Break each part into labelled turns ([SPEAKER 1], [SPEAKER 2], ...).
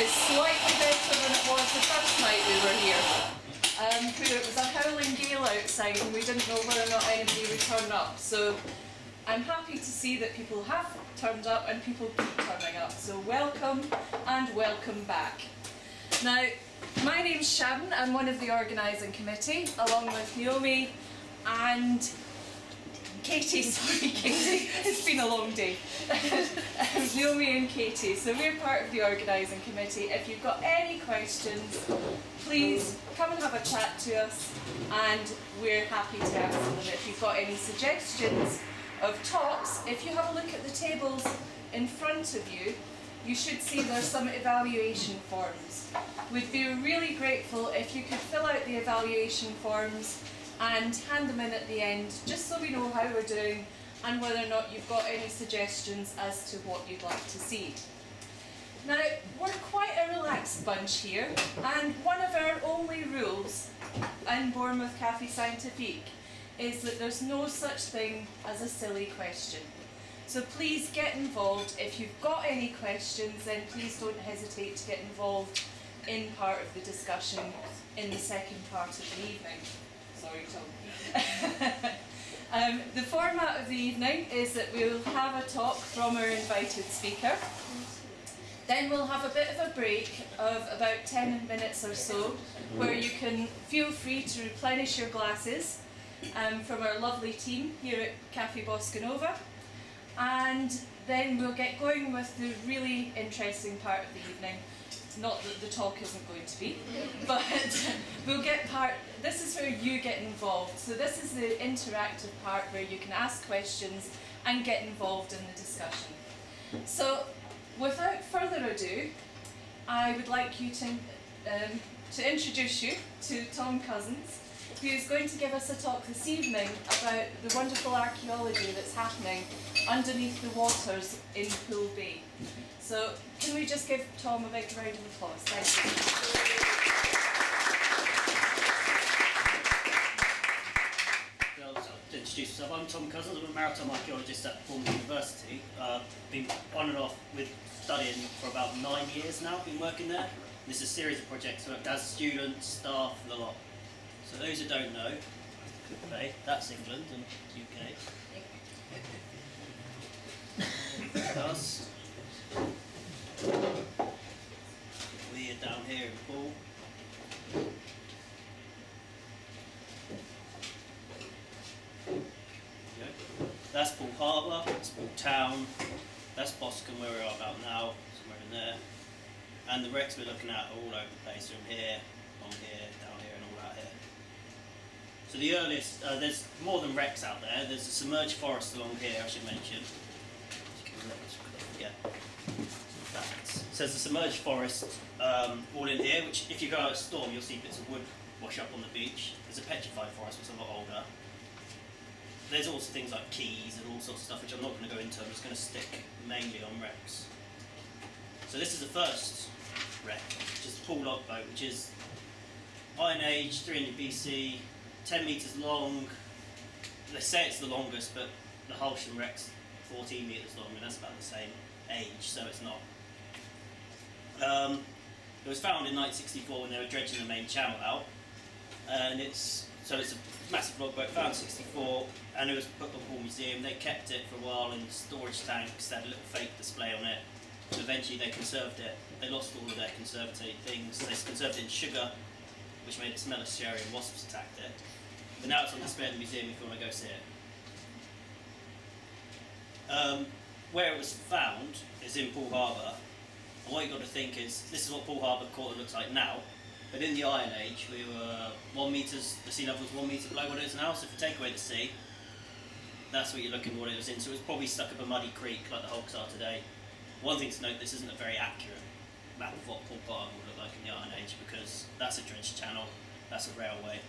[SPEAKER 1] is slightly better than it was the first night we were here. Where it was a howling gale outside and we didn't know whether or not anybody would turn up. So I'm happy to see that people have turned up and people keep turning up. So welcome and welcome back. Now, my name's Sharon. I'm one of the organising committee, along with Naomi and Katie. Sorry, Katie. It's been a long day. Naomi and Katie. So we're part of the organising committee. If you've got any questions, please come and have a chat to us, and we're happy to answer them. If you've got any suggestions of talks, if you have a look at the tables in front of you, you should see there's some evaluation forms. We'd be really grateful if you could fill out the evaluation forms and hand them in at the end, just so we know how we're doing and whether or not you've got any suggestions as to what you'd like to see. Now, we're quite a relaxed bunch here, and one of our only rules in Bournemouth Cafe Sciencifique is that there's no such thing as a silly question. So please get involved. If you've got any questions, then please don't hesitate to get involved in part of the discussion in the second part of the evening. Sorry, Tom. The format of the evening is that we'll have a talk from our invited speaker. Then we'll have a bit of a break of about 10 minutes or so, where you can feel free to replenish your glasses from our lovely team here at Cafe Boscanova. And then we'll get going with the really interesting part of the evening. Not that the talk isn't going to be, but we'll get this is where you get involved. So this is the interactive part where you can ask questions and get involved in the discussion. So without further ado, I would like you to introduce you to Tom Cousins, who is going to give us a talk this evening about the wonderful archaeology that's happening underneath the waters in Poole Bay. So can we just give Tom a big round of applause? Thank
[SPEAKER 2] you. To introduce myself, I'm Tom Cousins. I'm a maritime archaeologist at Bournemouth University. Been on and off with studying for about 9 years now. Been working there. This is a series of projects worked as students, staff, the lot. So those who don't know, that's England and UK. Us. We are down here in Poole. That's Poole Harbour, that's Poole Town, that's Boscombe where we are about now, somewhere in there. And the wrecks we're looking at are all over the place, from here, along here, down here and all out here. So the earliest, there's more than wrecks out there. There's a submerged forest along here, I should mention. So there's a submerged forest all in here, which if you go out a storm, you'll see bits of wood wash up on the beach. There's a petrified forest, which is a lot older. There's also things like quays and all sorts of stuff, which I'm not going to go into. I'm just going to stick mainly on wrecks. So this is the first wreck, which is the Poole logboat, which is Iron Age, 300 BC, 10 metres long. They say it's the longest, but the Hulsham wreck's 14 metres long, and that's about the same age, so it's not. It was found in 1964 when they were dredging the main channel out, and it's a massive logboat found in 64, and it was put on Poole Museum. They kept it for a while in storage tanks. They had a little fake display on it. So eventually they conserved it. They lost all of their conservative things. They conserved it in sugar, which made it smell of sherry, and wasps attacked it. But now it's on display in the museum if you want to go see it. Where it was found is in Poole Harbour. And what you've got to think is, this is what Poole Harbour Quarter looks like now. But in the Iron Age, we were 1 metre, the sea level was 1 metre below what it is now. So if you take away the sea, that's what you're looking for what it was in. So it was probably stuck up a muddy creek like the hulks are today. One thing to note, this isn't a very accurate map of what Poole Harbour would look like in the Iron Age, because that's a dredged channel, that's a railway,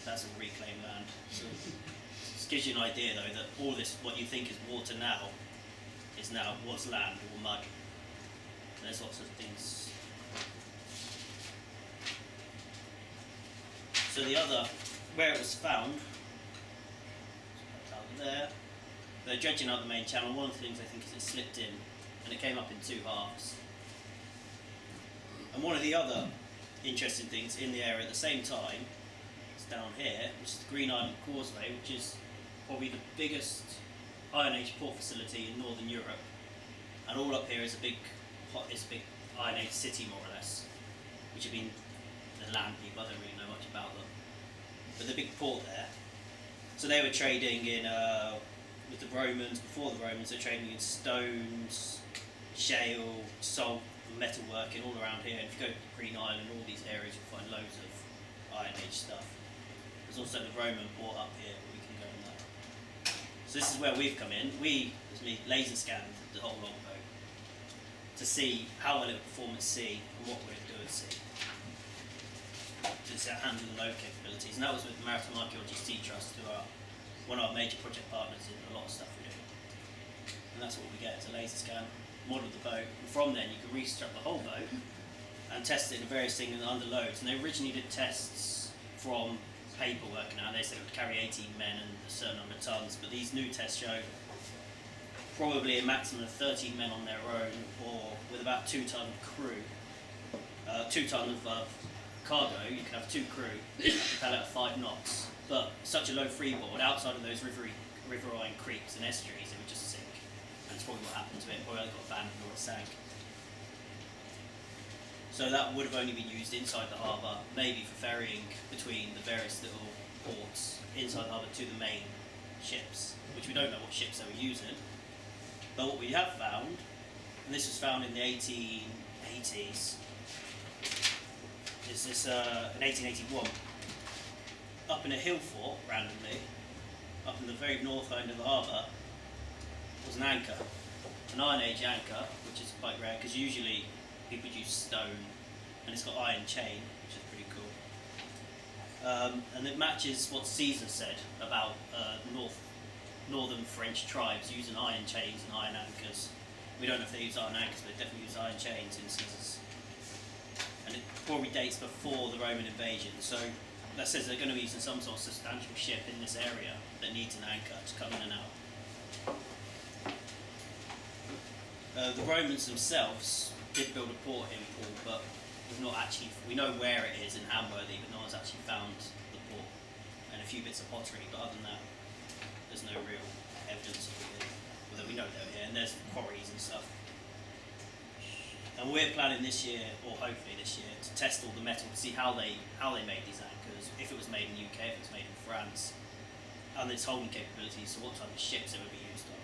[SPEAKER 2] that's a reclaimed land. So it gives you an idea though that all this, what you think is water now, is now was land or mud. And there's lots of things. So the other, where it was found, out there, they're dredging out the main channel. One of the things I think is it slipped in, and it came up in two halves. And one of the other interesting things in the area at the same time is down here, which is the Green Island Causeway, which is probably the biggest Iron Age port facility in Northern Europe. And all up here is a big Iron Age city, more or less, which have been the land people. I don't really know much about them, but the big port there. So they were trading in with the Romans. Before the Romans, they're trading in stones, shale, salt, metalworking all around here. And if you go to Green Island, all these areas, you'll find loads of Iron Age stuff. There's also the Roman port up here, where we can go in there. So this is where we've come in. We, as me, laser scanned the whole logboat to see how well it would perform at sea and what would it do at sea. To handle the load capabilities. And that was with the Maritime Archaeology Sea Trust, who are one of our major project partners in a lot of stuff we do. And that's what we get, is a laser scan, model the boat, and from then you can reconstruct the whole boat and test it in various things under loads. And they originally did tests from paperwork now. They said it would carry 18 men and a certain number of tons, but these new tests show probably a maximum of 13 men on their own, or with about 2 ton crew, 2 ton of cargo. You can have 2 crew, propel at 5 knots, but such a low freeboard outside of those riverine creeks and estuaries, it would just sink. And it's probably what happened to it. Probably either got abandoned or it sank. So that would have only been used inside the harbour, maybe for ferrying between the various little ports inside the harbour to the main ships, which we don't know what ships they were using. But what we have found, and this was found in the 1880s, is this in 1881, up in a hill fort, randomly, up in the very north end of the harbour, was an anchor, an Iron Age anchor, which is quite rare because usually people use stone, and it's got iron chain, which is pretty cool. And it matches what Caesar said about northern French tribes using iron chains and iron anchors. We don't know if they use iron anchors, but they definitely use iron chains in Caesar's. And it probably dates before the Roman invasion, so that says they're going to be using some sort of substantial ship in this area that needs an anchor to come in and out. The Romans themselves did build a port in Poole, but we know where it is in Hamworthy, but no one's actually found the port, and a few bits of pottery, but other than that, there's no real evidence of it, although we know they're here, and there's quarries and stuff. And we're planning this year, or hopefully this year, to test all the metal to see how they made these anchors, if it was made in the UK, if it was made in France, and its holding capabilities, so what type of ships it would be used on.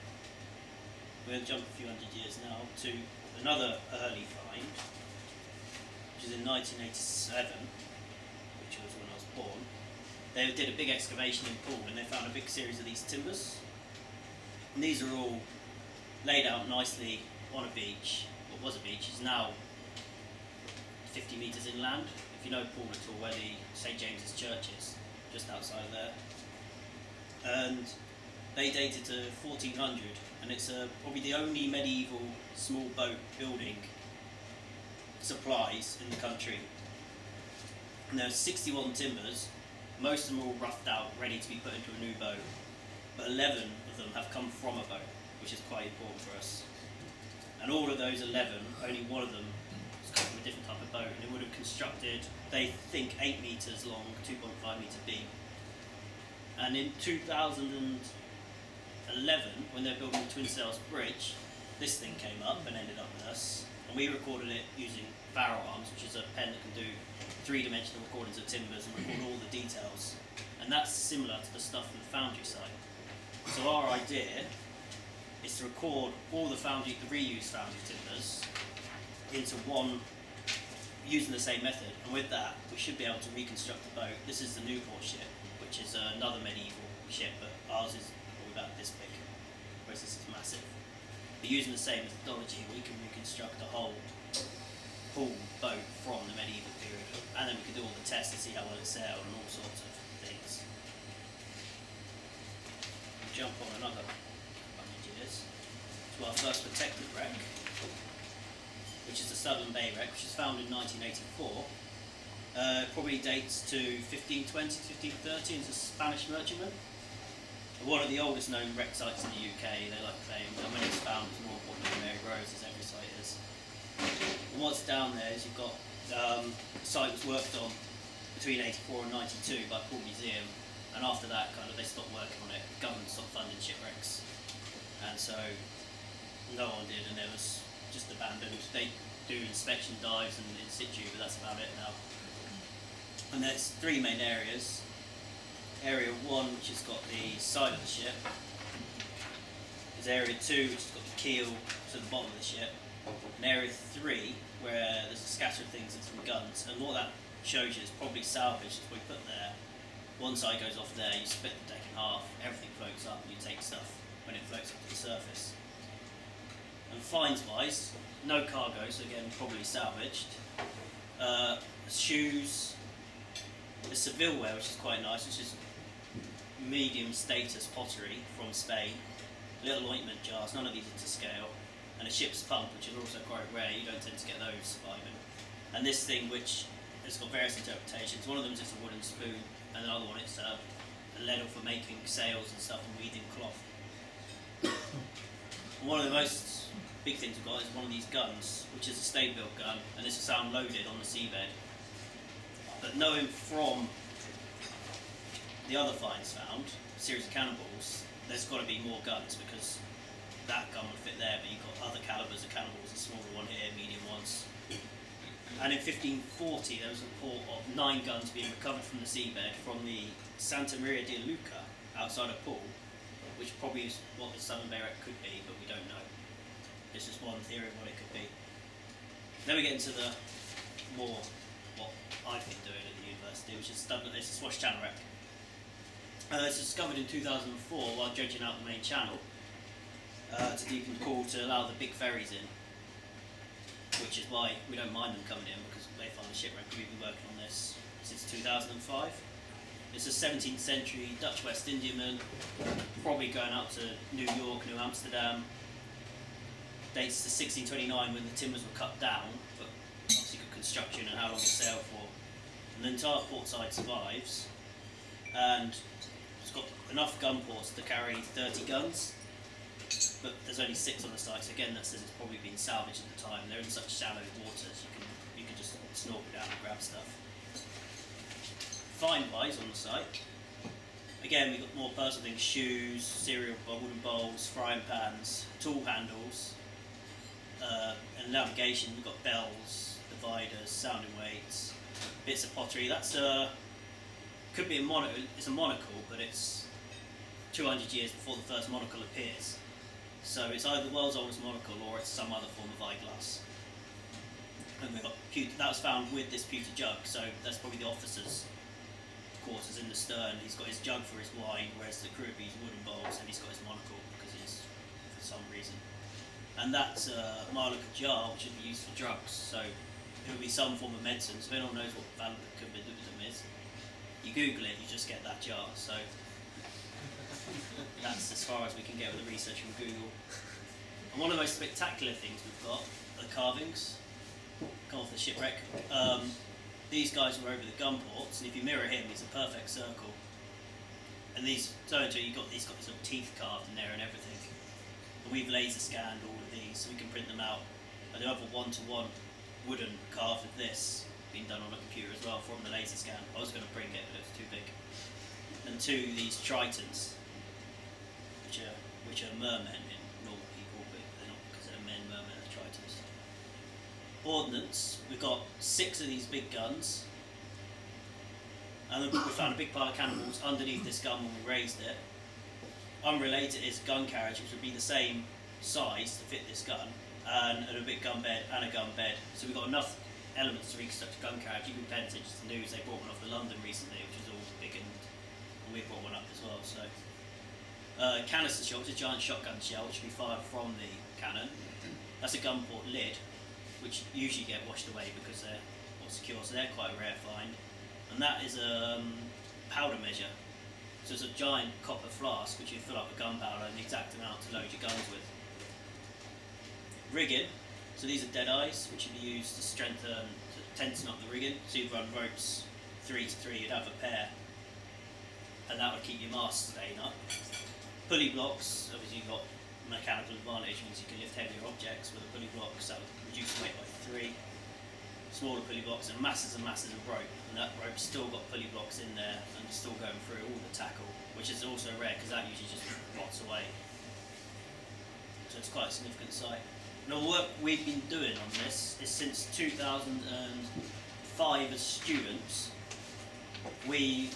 [SPEAKER 2] We're going to jump a few hundred years now to another early find, which is in 1987, which was when I was born. They did a big excavation in Poole and they found a big series of these timbers. And these are all laid out nicely on a beach. What was a beach is now 50 metres inland. If you know Poole at all, where the St James's Church is, just outside of there. And they dated to 1400, and it's probably the only medieval small boat building supplies in the country. And there's 61 timbers, most of them are all roughed out, ready to be put into a new boat, but 11 of them have come from a boat, which is quite important for us. And all of those 11, only one of them has come from a different type of boat, and it would have constructed, they think, 8 metres long, 2.5 metre beam. And in 2011, when they were building the Twin Sails Bridge, this thing came up and ended up with us, and we recorded it using barrel arms, which is a pen that can do 3-dimensional recordings of timbers and record all the details, and that's similar to the stuff from the foundry site. So our idea is to record all the reused foundry timbers into one, using the same method, and with that we should be able to reconstruct the boat. This is the Newport ship, which is another medieval ship, but ours is probably about this big, whereas this is massive. But using the same methodology, we can reconstruct a whole Poole boat from the medieval period, and then we can do all the tests to see how well it sailed and all sorts of things. We'll jump on another 100 years to our first protected wreck, which is the Studland Bay Wreck, which was found in 1984. Probably dates to 1520 to 1530, it's a Spanish merchantman. One of the oldest known wreck sites in the UK, they like to claim, and when it's found it's more important than Mary Rose, as every site is. And what's down there is you've got The site was worked on between 84 and 92 by Poole Museum, and after that kind of they stopped working on it. The government stopped funding shipwrecks, and so no one did, and it was just abandoned. They do inspection dives and in situ, but that's about it now. And there's three main areas. Area 1, which has got the side of the ship. There's Area 2, which has got the keel to the bottom of the ship. And Area 3, where there's a scatter of things and some guns. And what that shows you is probably salvage, is what we put there. One side goes off there, you split the deck in half, everything floats up, and you take stuff when it floats up to the surface. And finds-wise, no cargo, so again, probably salvaged. Shoes. There's Sevilleware, which is quite nice, which is medium status pottery from Spain. Little ointment jars, none of these are to scale. And a ship's pump, which is also quite rare, you don't tend to get those surviving. And this thing, which has got various interpretations, one of them is just a wooden spoon, and another one it's a ladle for making sails and stuff and weaving cloth. One of the most big things we've got is one of these guns, which is a stay-built gun, and this is found loaded on the seabed. But knowing from the other finds found, a series of cannonballs, there's got to be more guns, because that gun would fit there, but you've got other calibers of cannonballs, a smaller one here, medium ones. And in 1540 there was a report of 9 guns being recovered from the seabed from the Santa Maria de Luca outside of Poole, which probably is what the Studland Bay Wreck could be, but we don't know. It's just one theory of what it could be. Then we get into the more what I've been doing at the university, which is it's a Swash Channel wreck. It's discovered in 2004 while dredging out the main channel to deepen Poole to allow the big ferries in, which is why we don't mind them coming in, because they find the shipwreck. We've been working on this since 2005. It's a 17th century Dutch West Indiaman, probably going up to New York, New Amsterdam. Dates to 1629 when the timbers were cut down, but obviously good construction and how long it sailed for. And the entire port side survives, and it's got enough gun ports to carry 30 guns, but there's only 6 on the site, so again that says it's probably been salvaged at the time. They're in such shallow waters, you can just snorkel down and grab stuff. Find-wise on the site, again we've got more personal things: shoes, cereal, wooden bowls, frying pans, tool handles, and navigation. We've got bells, dividers, sounding weights, bits of pottery. That's could be a monocle. It's a monocle, but it's 200 years before the first monocle appears. So it's either the world's oldest monocle or it's some other form of eyeglass. And we've got that was found with this pewter jug, so that's probably the officer's quarters in the stern. He's got his jug for his wine, whereas the crew use wooden bowls, and he's got his monocle because he's, for some reason. And that's a Marloca jar, which would be used for drugs, so it would be some form of medicine. So if anyone knows what vanillin is, you Google it, you just get that jar. So that's as far as we can get with the research from Google. And one of the most spectacular things we've got are the carvings. Come off the shipwreck. These guys were over the gun ports, and if you mirror him, he's a perfect circle. And these, he's got these little teeth carved in there and everything. And we've laser scanned all of these, so we can print them out. I do have a one-to-one wooden carved of this, being done on a computer as well from the laser scan. I was going to bring it, but it was too big. And 2 these tritons, which are mermen in normal people, but they're not, because they're men, mermen are tritons. Ordnance, we've got 6 of these big guns, and then we found a big pile of cannonballs underneath this gun when we raised it. Unrelated is gun carriage, which would be the same size to fit this gun, and a big gun bed and a gun bed. So we've got enough elements to reconstruct a gun carriage. Even Pentage, the news, they brought one off the London recently, which is all big, and we brought one up as well. So canister shot, which is a giant shotgun shell, which can be fired from the cannon. That's a gun port lid, which usually get washed away because they're not secure, so they're quite a rare find. And that is a powder measure. So it's a giant copper flask which you fill up with gunpowder and the exact amount to load your guns with. Rigging, so these are dead eyes which would be used to strengthen, to tension up the rigging. So you'd run ropes 3 to 3, you'd have a pair, and that would keep your mast staying up. Pulley blocks, obviously you've got mechanical advantage, means you can lift heavier objects with a pulley block, so that would reduce the weight by 3. smaller pulley blocks, and masses of rope. And that rope's still got pulley blocks in there and it's still going through all the tackle, which is also rare because that usually just rots away. So it's quite a significant site. And the work we've been doing on this is since 2005 as students. We've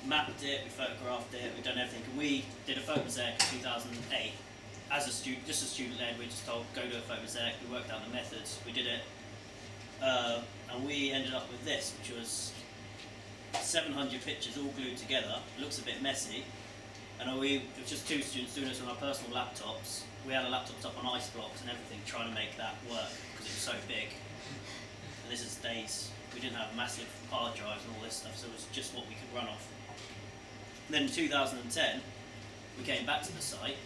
[SPEAKER 2] mapped it, we photographed it, we've done everything. And we did a photo mosaic in 2008 as a student, just a student led. We were just told go do a photo mosaic. We worked out the methods, we did it, and we ended up with this, which was 700 pictures all glued together. It looks a bit messy, and it was just two students doing this on our personal laptops. We had our laptops up on ice blocks and everything, trying to make that work because it was so big. And this is days. We didn't have massive hard drives and all this stuff, so it was just what we could run off. And then in 2010, we came back to the site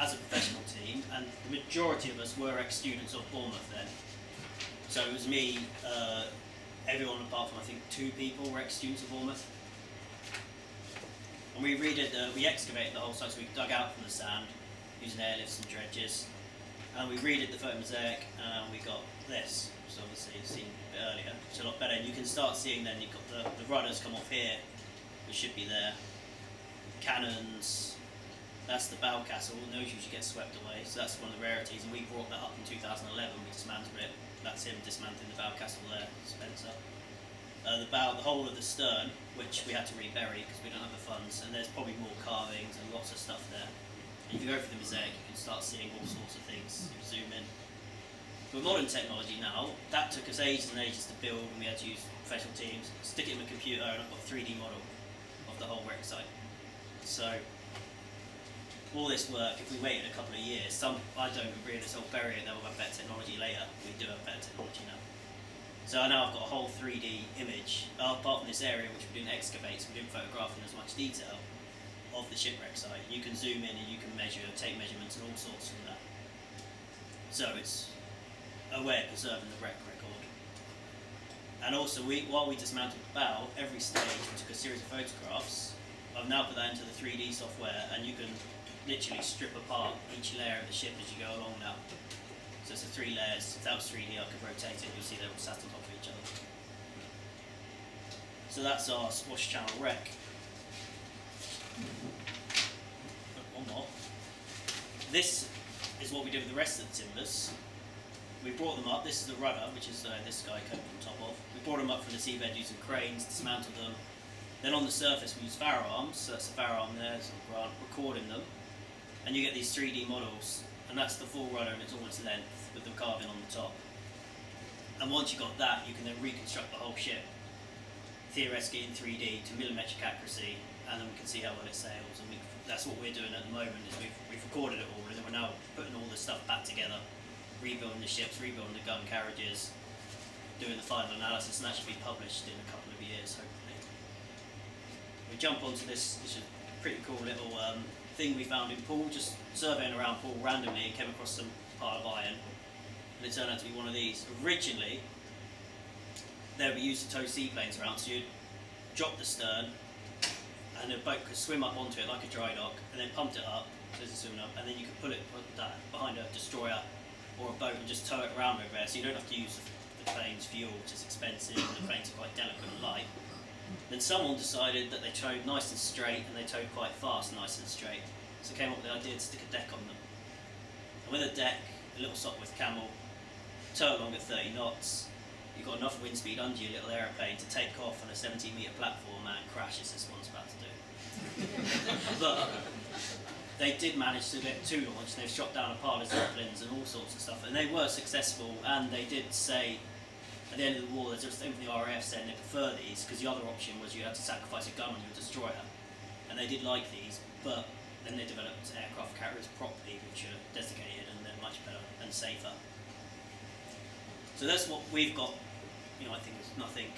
[SPEAKER 2] as a professional team, and the majority of us were ex-students of Bournemouth then. So it was me, everyone apart from I think 2 people were ex-students of Bournemouth. And we excavated the whole site, so we dug out from the sand using airlifts and dredges. And we redid the photo mosaic, and we got this, which obviously you've seen a bit earlier. It's a lot better, and you can start seeing then you've got the rudders come off here, which should be there. Cannons, that's the bow castle, and those usually get swept away, so that's one of the rarities, and we brought that up in 2011, we dismantled it. That's him dismantling the bow castle there, Spencer. The whole of the stern, which we had to rebury because we don't have the funds, and there's probably more carvings and lots of stuff there. And if you go through the mosaic, you can start seeing all sorts of things. You zoom in. With modern technology now, that took us ages and ages to build, and we had to use professional teams, stick it in a computer, and I've got a 3D model of the whole wreck site. So, all this work, if we waited a couple of years, I don't agree with this whole bury it, they'll have better technology later. We do have better technology now. So now I've got a whole 3D image, apart from this area which we didn't excavate, so we didn't photograph in as much detail, of the shipwreck site. You can zoom in and you can measure, take measurements and all sorts from that. So it's a way of preserving the wreck record. And also, while we dismantled the bow, every stage we took a series of photographs. I've now put that into the 3D software, and you can literally strip apart each layer of the ship as you go along now. So it's 3 layers. If that was 3D, I could rotate it, you'll see they're all sat on top of each other. So that's our Swash Channel wreck. One more. This is what we did with the rest of the timbers. We brought them up. This is the rudder, which is this guy coming on top of. We brought them up from the seabed using cranes, dismantled them. Then on the surface we use firearms, so that's the firearm there, so Grant recording them. And you get these 3D models, and that's the full rudder and it's all its length with the carving on the top. And once you've got that, you can then reconstruct the whole ship, theoretically in 3D to millimetric accuracy, and then we can see how well it sails. And that's what we're doing at the moment, is we've recorded it all, and then we're now putting all this stuff back together, rebuilding the ships, rebuilding the gun carriages, doing the final analysis, and that should be published in a couple of years, hopefully. We jump onto this, which is a pretty cool little thing we found in Poole, just surveying around Poole randomly, and came across some pile of iron, and it turned out to be one of these. Originally, they would be used to tow seaplanes around, so you'd drop the stern, and the boat could swim up onto it like a dry dock, and then pumped it up, so it's swimming up, and then you could put that behind a destroyer or a boat and just tow it around over there, so you don't have to use the plane's fuel, which is expensive, and the planes are quite delicate and light. Then someone decided that they towed nice and straight, and they towed quite fast, nice and straight. So came up with the idea to stick a deck on them. And with a deck, a little Sopwith camel, tow along at 30 knots, you've got enough wind speed under your little aeroplane to take off on a 17-metre platform and crash, as this one's about to do. But they did manage to get 2 launched, and they've shot down a pile of zeppelins and all sorts of stuff, and they were successful, and they did say, at the end of the war, there's just something the RAF saying they prefer these, because the other option was you had to sacrifice a gun on your destroyer, and they did like these, but then they developed aircraft carriers properly, which are designated, and they're much better and safer. So that's what we've got. You know, I think it's nothing.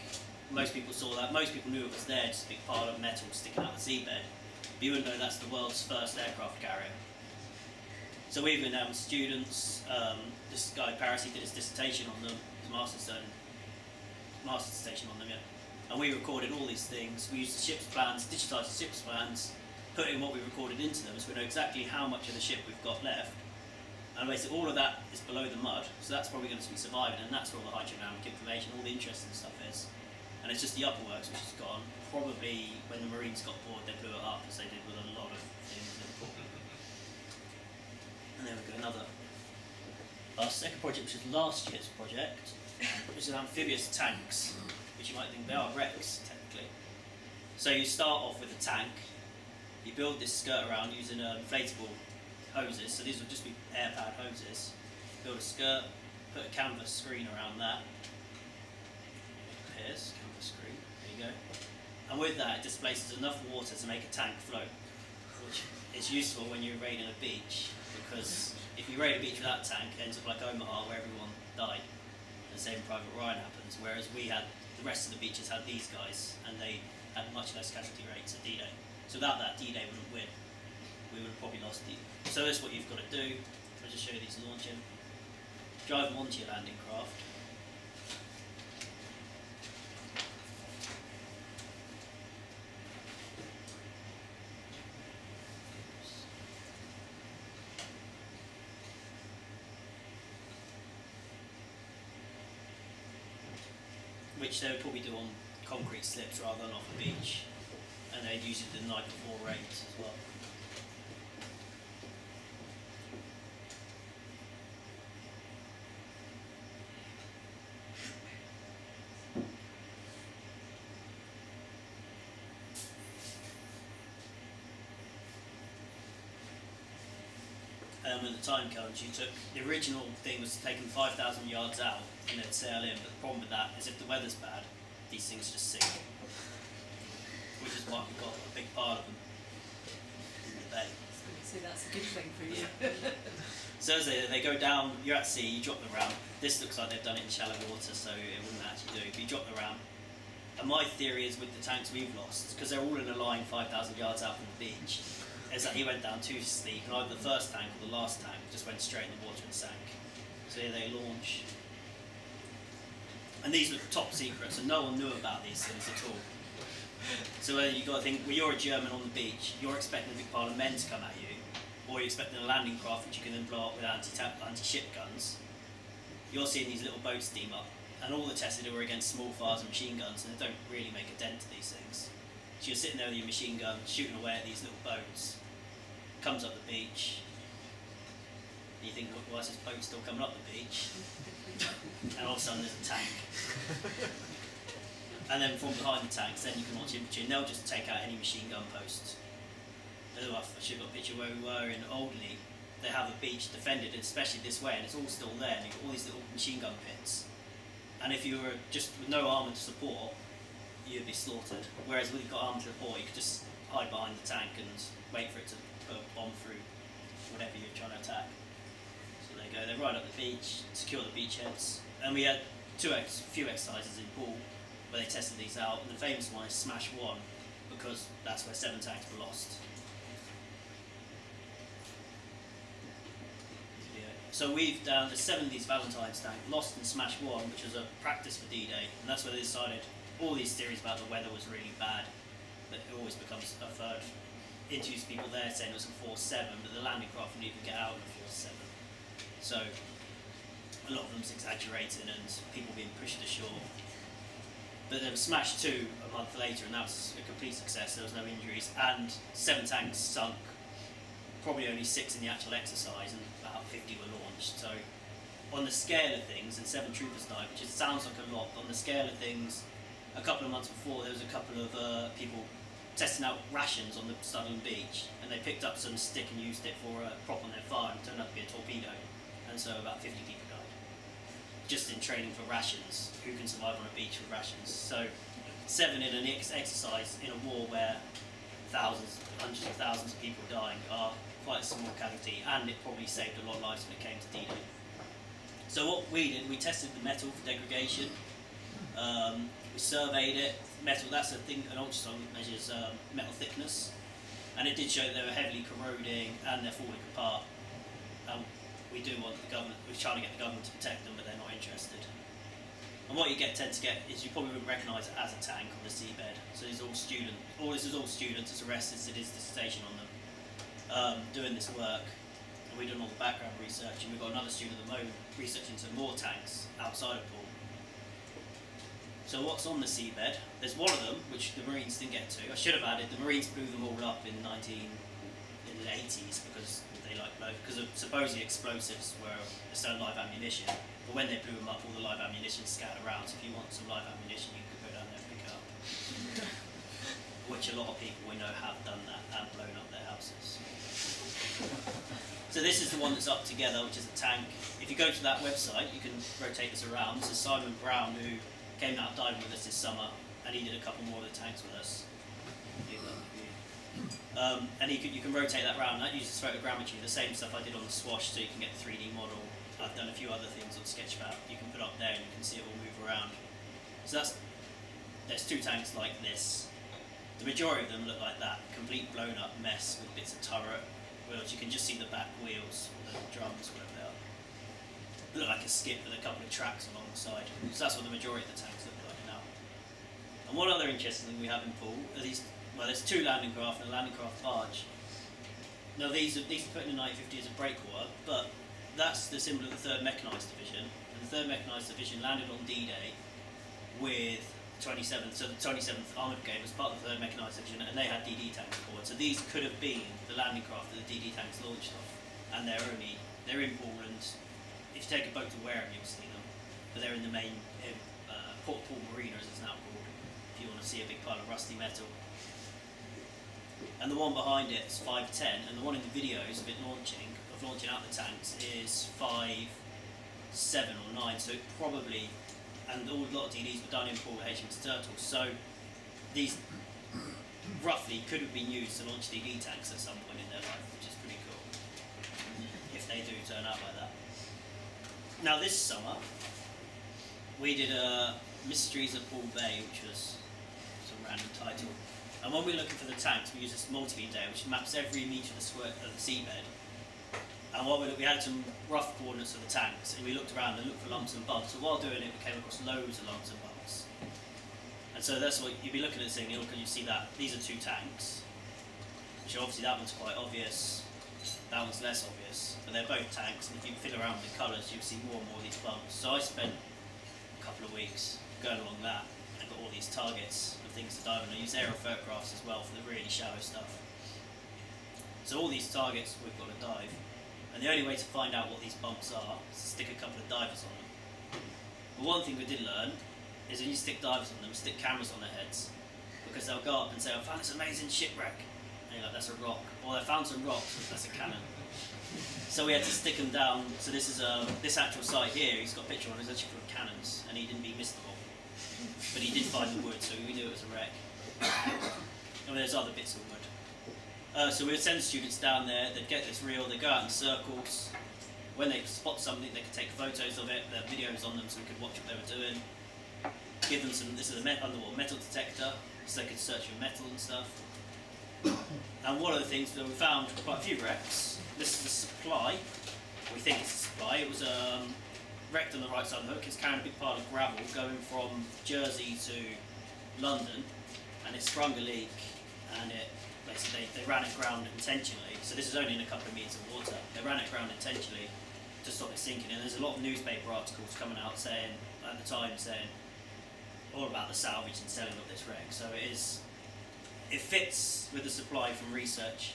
[SPEAKER 2] Most people saw that. Most people knew it was there, just a big pile of metal sticking out the seabed. But you wouldn't know that's the world's first aircraft carrier. So we've been down with students. This guy Paris, he did his dissertation on them, his master's dissertation on them, yeah. And we recorded all these things. We used the ship's plans, digitised the ship's plans, put in what we recorded into them, so we know exactly how much of the ship we've got left. And basically all of that is below the mud, so that's probably going to be surviving, and that's where all the hydrodynamic information, all the interesting stuff is. And it's just the upper works which has gone. Probably when the Marines got bored, they blew it up, as they did with a lot of things in Poole. And there we go, our second project, which was last year's project, which is amphibious tanks, which you might think they are wrecks, technically. So you start off with a tank, you build this skirt around using inflatable hoses, so these will just be air-powered hoses. Build a skirt, put a canvas screen around that. Here's canvas screen, there you go. And with that, it displaces enough water to make a tank float, which is useful when you're raiding a beach, because if you raid a beach without a tank, it ends up like Omaha, where everyone died. The same Private Ryan happens, whereas the rest of the beaches had these guys, and they had much less casualty rates at D-Day. So without that, D-Day wouldn't win. We would have probably lost D-Day. So that's what you've got to do. I'll just show you these launching. Drive them onto your landing craft. Which they would probably do on concrete slips rather than off a beach. And they'd use it the night before raids as well. When the time comes, the original thing was taking 5,000 yards out and then sail in, but the problem with that is if the weather's bad, these things just sink. Which is why we've got a big pile of them in the bay.
[SPEAKER 1] So that's a good thing for you.
[SPEAKER 2] So as they go down, you're at sea, you drop them around. This looks like they've done it in shallow water, so it wouldn't actually do. But you drop them around. And my theory is with the tanks we've lost, because they're all in a line 5,000 yards out from the beach, is that he went down too steep, and either the first tank or the last tank just went straight in the water and sank. So here they launch. And these were top secret, so no one knew about these things at all. So you've got to think, well, you're a German on the beach, you're expecting a big pile of men to come at you, or you're expecting a landing craft which you can then blow up with anti-ship guns. You're seeing these little boats steam up, and all the tests they do are against small fires and machine guns, and they don't really make a dent to these things. So you're sitting there with your machine gun, shooting away at these little boats, comes up the beach, and you think, why is this boat still coming up the beach? And all of a sudden there's a tank. And then from behind the tanks, then you can launch infantry, and they'll just take out any machine gun post. I should have got a picture where we were in Oldley. They have a beach defended, especially this way, and it's all still there, and you've got all these little machine gun pits. And if you were just with no armour to support, you'd be slaughtered. Whereas when you've got armour to support, you could just hide behind the tank and wait for it to put a bomb through whatever you're trying to attack. So there you go, they ride up the beach, secure the beachheads. And we had a few exercises in Poole where they tested these out, and the famous one is Smash 1, because that's where 7 tanks were lost. So we've done the 70s Valentine's tank, lost in Smash 1, which was a practice for D-Day, and that's where they decided all these theories about the weather was really bad, that it always becomes a third. Interviews people there saying it was a 4-7, but the landing craft wouldn't even get out of a 4-7. So a lot of them's exaggerating and people being pushed ashore. But there was Smash 2 a month later, and that was a complete success. There was no injuries, and 7 tanks sunk. Probably only 6 in the actual exercise, and about 50 were launched. So on the scale of things, and 7 troopers died, which sounds like a lot, but on the scale of things, a couple of months before there was a couple of people testing out rations on the Studland beach, and they picked up some stick and used it for a prop on their fire, and it turned out to be a torpedo, and so about 50 people died. Just in training for rations, who can survive on a beach with rations. So 7 in an exercise in a war where thousands, hundreds of thousands of people dying are quite a small casualty, and it probably saved a lot of lives when it came to D-Day. So what we did, we tested the metal for degradation. We surveyed it. Metal, that's a thing, an ultrasound measures metal thickness, and it did show that they were heavily corroding and they're falling apart. We do want the government, we're trying to get the government to protect them, but they're not interested. And what you tend to get is you probably wouldn't recognise it as a tank on the seabed. So these are all students. This is all students. It's a residence. It is dissertation on them doing this work. And we've done all the background research, and we've got another student at the moment researching some more tanks outside of Poole. So what's on the seabed? There's one of them, which the Marines didn't get to. I should have added, the Marines blew them all up in the 80s because because supposedly explosives were still live ammunition. But when they blew them up, all the live ammunition scattered around. So if you want some live ammunition, you could go down there and pick it up. Which a lot of people we know have done that and blown up their houses. So this is the one that's up together, which is a tank. If you go to that website, you can rotate this around. This is Simon Brown, who came out diving with us this summer, and he did a couple more of the tanks with us. And you can rotate that around. That uses photogrammetry, the same stuff I did on the Swash, so you can get a 3D model. I've done a few other things on Sketchfab. You can put up there and you can see it all move around. So there's two tanks like this. The majority of them look like that, complete blown up mess with bits of turret wheels. You can just see the back wheels, or the drums, whatever they are. They look like a skip with a couple of tracks along the side. So that's what the majority of the tanks look like now. And one other interesting thing we have in Poole are these. Well, there's two landing craft and a landing craft barge. Now these are put in the 1950 as a breakwater, but that's the symbol of the 3rd Mechanised Division. And the 3rd Mechanised Division landed on D-Day with 27th, so the 27th Armoured Brigade was part of the 3rd Mechanised Division, and they had DD tanks aboard. So these could have been the landing craft that the DD tanks launched off, and they're in Poole, and if you take a boat to Wareham, you'll see them. But they're in the main Port Poole Marina, as it's now called. If you want to see a big pile of rusty metal. And the one behind it is 5'10", and the one in the videos of launching out the tanks is 5'7" or 9. So it probably, and a lot of DDs were done in Poole at HMS Turtle. So these roughly could have been used to launch DD tanks at some point in their life, which is pretty cool. If they do turn out like that. Now this summer, we did a Mysteries of Poole Bay, which was some random title. And when we're looking for the tanks, we use this multi-beam data, which maps every metre of the seabed. And while we had some rough coordinates of the tanks, and we looked around and looked for lumps and bumps. So while doing it, we came across loads of lumps and bumps. And so that's what you'd be looking at this thing. You see that these are two tanks, which obviously that one's quite obvious, that one's less obvious, but they're both tanks. And if you fiddle around with the colours, you'll see more and more of these bumps. So I spent a couple of weeks going along that. Got all these targets of things to dive on. I use aerial photographs as well for the really shallow stuff. So all these targets we've got to dive, and the only way to find out what these bumps are is to stick a couple of divers on them. But one thing we did learn is when you stick divers on them, stick cameras on their heads, because they'll go up and say, "I found this amazing shipwreck," and you're like, "That's a rock," or "I found some rocks," "That's a cannon." So we had to stick them down. So this is this actual site here. He's got a picture on. It's actually full of cannons, and he didn't missed the ball. But he did find the wood, so we knew it was a wreck. And there's other bits of wood. So we would send students down there, they'd get this reel, they'd go out in circles. When they spot something, they could take photos of it, there are videos on them so we could watch what they were doing. Give them some, this is an underwater metal detector, so they could search for metal and stuff. And one of the things that we found quite a few wrecks. This is the supply, we think it's a supply. It was wrecked on the right side of the hook. It's carrying a big pile of gravel going from Jersey to London, and it sprung a leak, and basically they ran it aground intentionally. So this is only in a couple of metres of water. They ran it aground intentionally to stop it sinking, and there's a lot of newspaper articles coming out saying, at the time, saying all about the salvage and selling of this wreck. So it fits with the supply from research,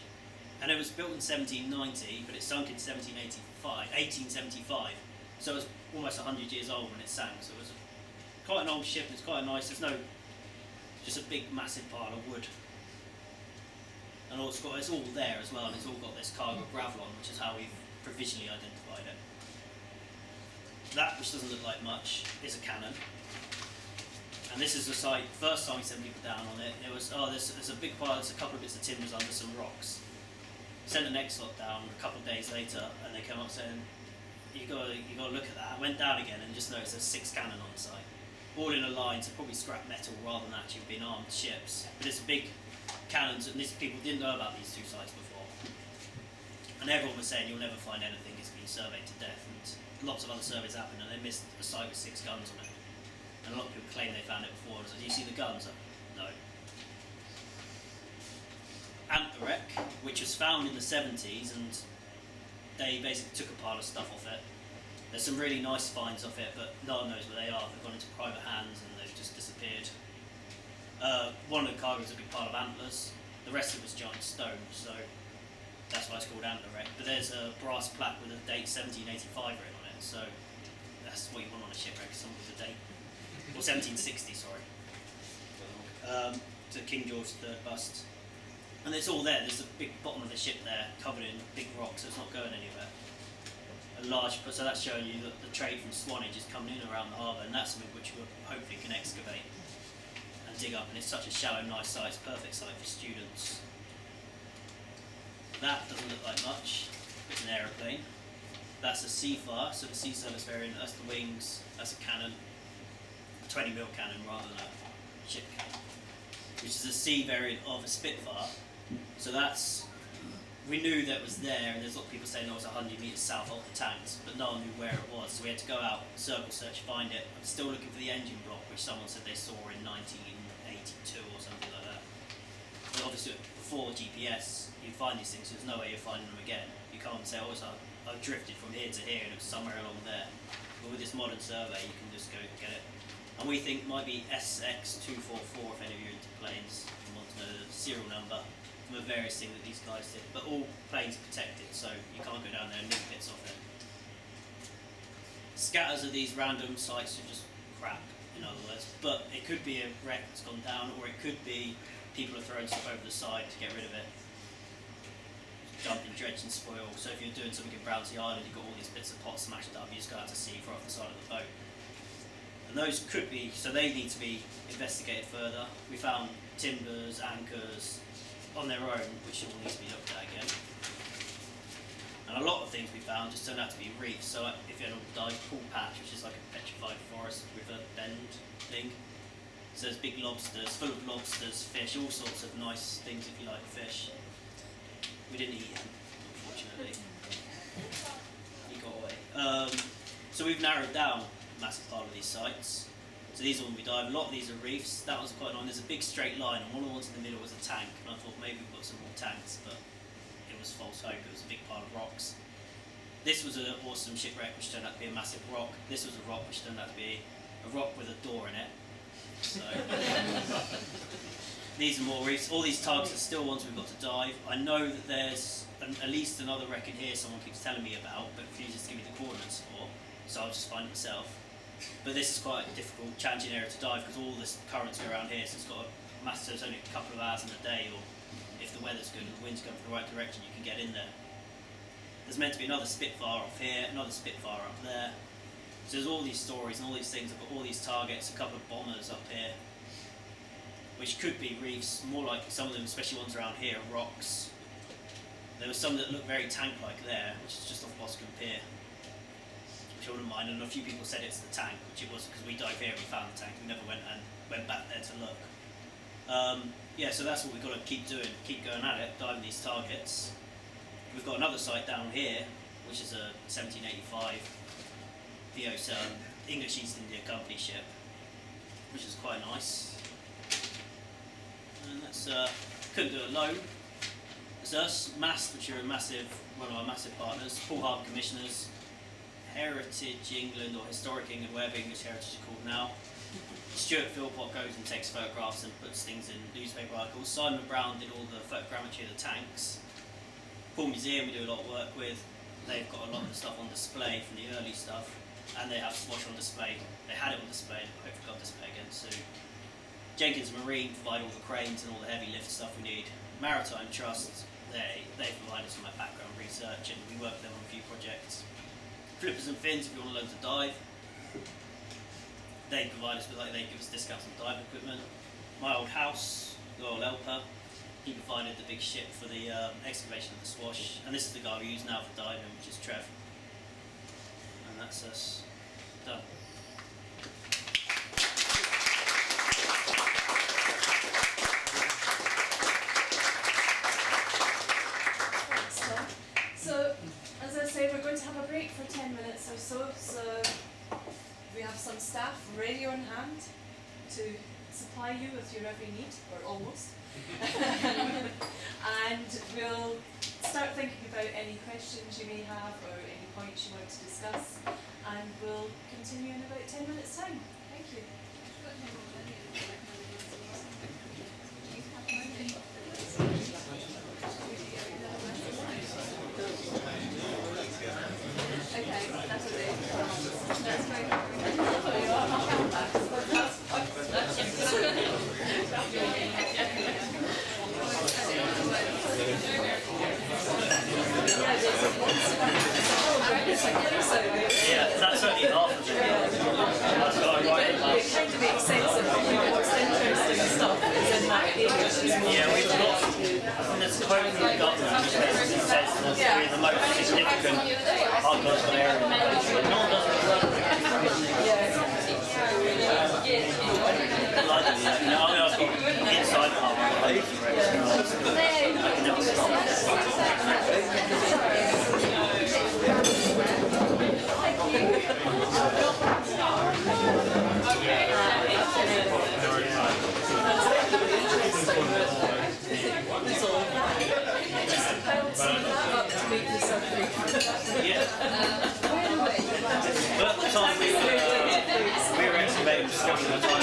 [SPEAKER 2] and it was built in 1790, but it sunk in 1875. So it was almost 100 years old when it sank. So it was quite an old ship. It's quite nice. There's no just a big massive pile of wood, and it's all there as well. And it's all got this cargo gravel on, which is how we've provisionally identified it. That, which doesn't look like much, is a cannon. And this is the site. First time we sent people down on it, it was there's a big pile. There's a couple of bits of timbers under some rocks. Sent the next lot down a couple of days later, and they came up saying, You got to look at that. I went down again and just noticed there's 6 cannon on the site, all in a line, so probably scrap metal rather than actually being armed ships. But it's big cannons, and these people didn't know about these two sites before. And everyone was saying you'll never find anything. It's been surveyed to death, and lots of other surveys happened, and they missed a site with 6 guns on it. And a lot of people claim they found it before. So, do you see the guns? No. Wreck, which was found in the 70s, and they basically took a pile of stuff off it. There's some really nice finds off it, but no one knows where they are. They've gone into private hands and they've just disappeared. One of the cargoes is a big pile of antlers. The rest of it was giant stone, so that's why it's called antler wreck. But there's a brass plaque with a date 1785 written on it, so that's what you want on a shipwreck, something with a date. Or 1760, sorry. To King George III bust. And it's all there. There's a big bottom of the ship there, covered in big rocks, so it's not going anywhere. So that's showing you that the trade from Swanage is coming in around the harbour, and that's something which we hopefully can excavate and dig up. And it's such a shallow, nice site, it's a perfect site for students. That doesn't look like much. It's an aeroplane. That's a Seafire, so the sea service variant. That's the wings. That's a cannon, a 20mm cannon rather than a ship cannon, which is a sea variant of a Spitfire. So that's, we knew that was there, and there's a lot of people saying it was 100 metres south of the tanks, but no one knew where it was, so we had to go out, circle search, find it. I'm still looking for the engine block, which someone said they saw in 1982 or something like that. But obviously, before GPS, you'd find these things, so there's no way you're finding them again. You can't say, oh, I've drifted from here to here, and it was somewhere along there. But with this modern survey, you can just go get it. And we think it might be SX244 if any of you are into planes and want to know the serial number from the various things that these guys did. But all planes are protected, so you can't go down there and nick bits off it. Scatters of these random sites are just crap, in other words. But it could be a wreck that's gone down, or it could be people are throwing stuff over the side to get rid of it. Dumping dredge and spoil. So if you're doing something in Brownsea Island, you've got all these bits of pot smashed up, you just go out to sea for off the side of the boat. And those could be, so they need to be investigated further. We found timbers, anchors on their own, which all needs to be looked at again. And a lot of things we found just turned out to be reefs. So if you had a dive Poole patch, which is like a petrified forest river bend thing. So there's big lobsters, full of lobsters, fish, all sorts of nice things if you like fish. We didn't eat him, unfortunately. He got away. So we've narrowed down a massive part of these sites. So these are when we dive. A lot of these are reefs. That was quite nice. There's a big straight line, and one of the ones in the middle was a tank. And I thought maybe we've got some more tanks, but it was false hope. It was a big pile of rocks. This was an awesome shipwreck, which turned out to be a massive rock. This was a rock, which turned out to be a rock with a door in it. So these are more reefs. All these targets are still ones we've got to dive. I know that there's at least another wreck in here someone keeps telling me about, but refuses to give me the coordinates for, so I'll just find it myself. But this is quite a difficult, challenging area to dive because all this currents go around here, so it's got a massive, it's only a couple of hours in the day, or if the weather's good and the wind's going from the right direction, you can get in there. There's meant to be another Spitfire off here, another Spitfire up there. So there's all these stories and all these things. I've got all these targets, a couple of bombers up here, which could be reefs, more like some of them, especially ones around here, are rocks. There were some that look very tank-like there, which is just off Boscombe Pier, which I wouldn't mind. And a few people said it's the tank, which it was because we dived here and we found the tank. We never went back there to look. Yeah, so that's what we've got to keep doing, keep going at it, diving these targets. We've got another site down here, which is a 1785 VO7 English East India Company ship, which is quite nice. And that's couldn't do it alone. It's us, MAST, which are one of our massive partners, Poole Harbour Commissioners, Heritage England or Historic England, whatever English Heritage is called now. Stuart Philpott goes and takes photographs and puts things in newspaper articles. Simon Brown did all the photogrammetry of the tanks. Poole Museum we do a lot of work with. They've got a lot of the stuff on display from the early stuff, and they have Swash on display. They had it on display, I hope they've got display again soon. Jenkins Marine provide all the cranes and all the heavy lift stuff we need. Maritime Trust, they provide us with my background research, and we work with them on a few projects. Flippers and Fins, if you want to learn to dive, they provide us with, they give us discounts on dive equipment. My old house, the old Elper, he provided the big ship for the excavation of the Swash, and this is the guy we use now for diving, which is Trev. And that's us done.
[SPEAKER 1] Thanks, Tom. So, as I say, we're going to have a break for 10 minutes or so, so we have some staff ready on hand to supply you with your every need, or almost. And we'll start thinking about any questions you may have or any points you want to discuss, and we'll continue in about 10 minutes' time. Thank you. Okay, that's it. That's very good.
[SPEAKER 2] Yeah, that's only half of it. That's what I write
[SPEAKER 1] It kind of makes sense of what's interesting stuff is in that area.
[SPEAKER 2] Yeah, we've got, I think there's a quote from the government which basically says that we're the most significant archaeological area in the country. No one does it. No, I mean, I've got inside part of the I can never stop. But at the time we were excavating, discovering the time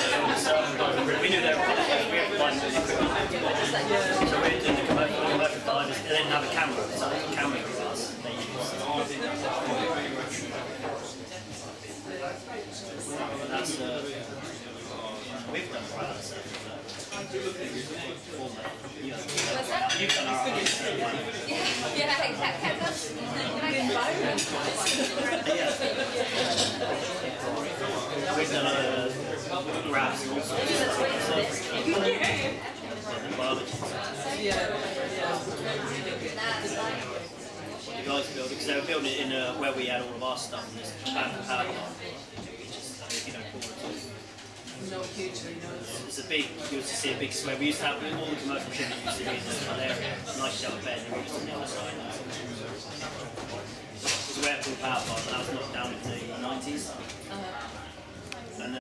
[SPEAKER 2] we knew they were coming, we had to find the equipment. So we were doing the commercial divers, they didn't have a camera, so the camera was us, they used. That's we've done pilots. You've done our
[SPEAKER 3] Yeah,
[SPEAKER 2] we've done graphs and all sorts of stuff. Biology. The guys built it because they were building it in where we had all of our stuff in this power plant, which is, you know, cool.
[SPEAKER 1] No, hugely, no.
[SPEAKER 2] It's a big, you used to see a big square. We used to have all the commercial shipping used to be in this one area. Nice shelf bed, and we used to be on the side. It was a rare pool power plant, but that was knocked down in the 90s.